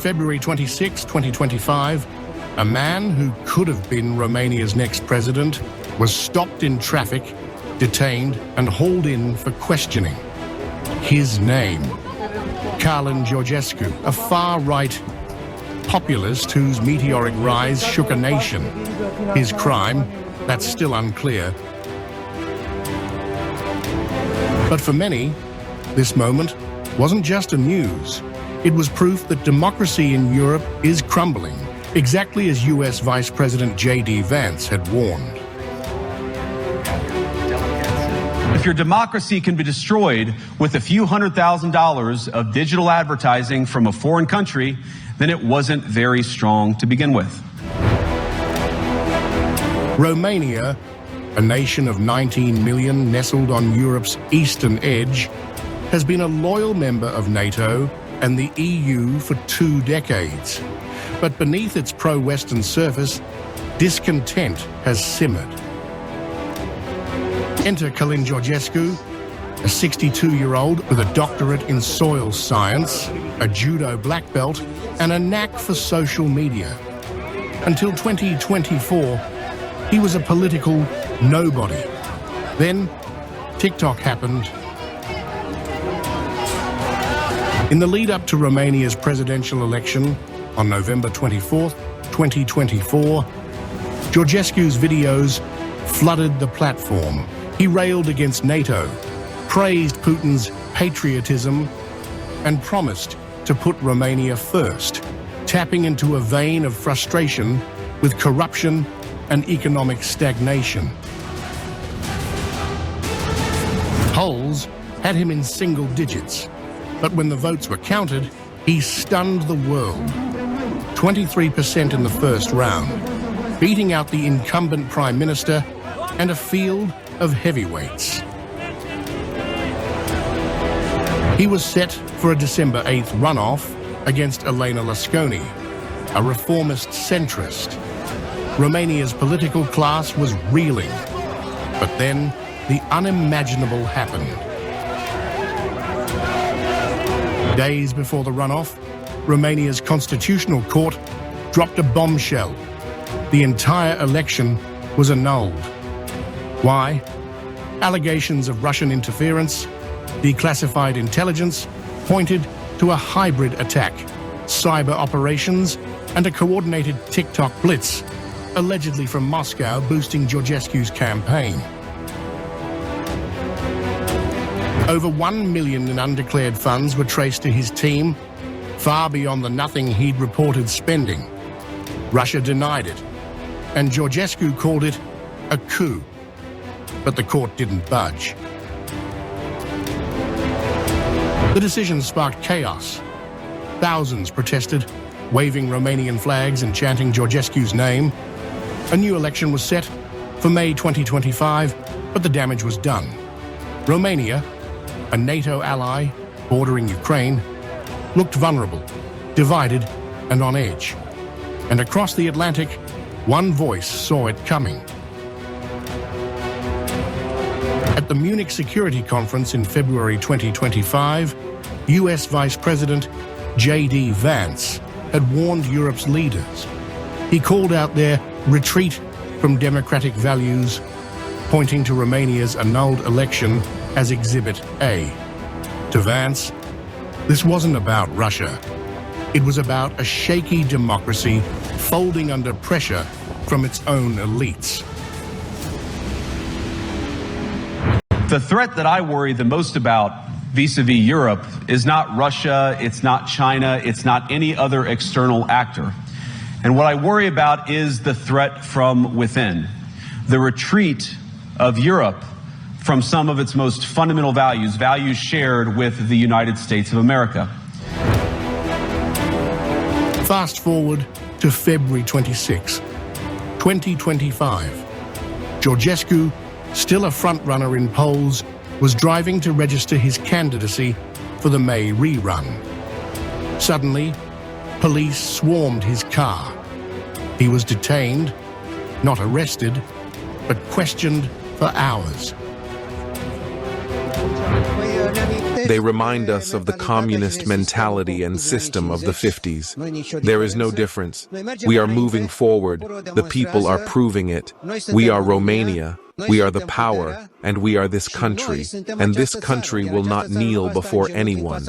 February 26, 2025, a man who could have been Romania's next president was stopped in traffic, detained and hauled in for questioning. His name, CăLIN Georgescu, a far-right populist whose meteoric rise shook a nation. His crime, that's still unclear. But for many, this moment wasn't just a news. It was proof that democracy in Europe is crumbling, exactly as US Vice President J.D. Vance had warned. If your democracy can be destroyed with a few $100,000 of digital advertising from a foreign country, then it wasn't very strong to begin with. Romania, a nation of 19 million nestled on Europe's eastern edge, has been a loyal member of NATO and the EU for 2 decades. But beneath its pro-Western surface, discontent has simmered. Enter CăLIN Georgescu, a 62-year-old with a doctorate in soil science, a judo black belt, and a knack for social media. Until 2024, he was a political nobody. Then, TikTok happened. In the lead-up to Romania's presidential election on November 24th, 2024, Georgescu's videos flooded the platform. He railed against NATO, praised Putin's patriotism, and promised to put Romania first, tapping into a vein of frustration with corruption and economic stagnation. Polls had him in single digits, but when the votes were counted, he stunned the world. 23% in the first round, beating out the incumbent Prime Minister and a field of heavyweights. He was set for a December 8th runoff against Elena Lasconi, a reformist centrist. Romania's political class was reeling, but then the unimaginable happened. Days before the runoff, Romania's constitutional court dropped a bombshell. The entire election was annulled. Why? Allegations of Russian interference, declassified intelligence, pointed to a hybrid attack, cyber operations, and a coordinated TikTok blitz, allegedly from Moscow, boosting Georgescu's campaign. Over 1 million in undeclared funds were traced to his team, far beyond the nothing he'd reported spending. Russia denied it, and Georgescu called it a coup. But the court didn't budge. The decision sparked chaos. Thousands protested, waving Romanian flags and chanting Georgescu's name. A new election was set for May 2025, but the damage was done. Romania, a NATO ally bordering Ukraine, looked vulnerable, divided and on edge. And across the Atlantic, one voice saw it coming. At the Munich Security Conference in February 2025, US Vice President J.D. Vance had warned Europe's leaders. He called out their retreat from democratic values, pointing to Romania's annulled election as Exhibit A. To Vance, this wasn't about Russia. It was about a shaky democracy folding under pressure from its own elites. The threat that I worry the most about vis-a-vis Europe is not Russia, it's not China, it's not any other external actor. And what I worry about is the threat from within, the retreat of Europe from some of its most fundamental values, values shared with the United States of America. Fast forward to February 26, 2025. Georgescu, still a frontrunner in polls, was driving to register his candidacy for the May rerun. Suddenly, police swarmed his car. He was detained, not arrested, but questioned for hours. Păi ne They remind us of the communist mentality and system of the 50s. There is no difference. We are moving forward. The people are proving it. We are Romania. We are the power, and we are this country, and this country will not kneel before anyone.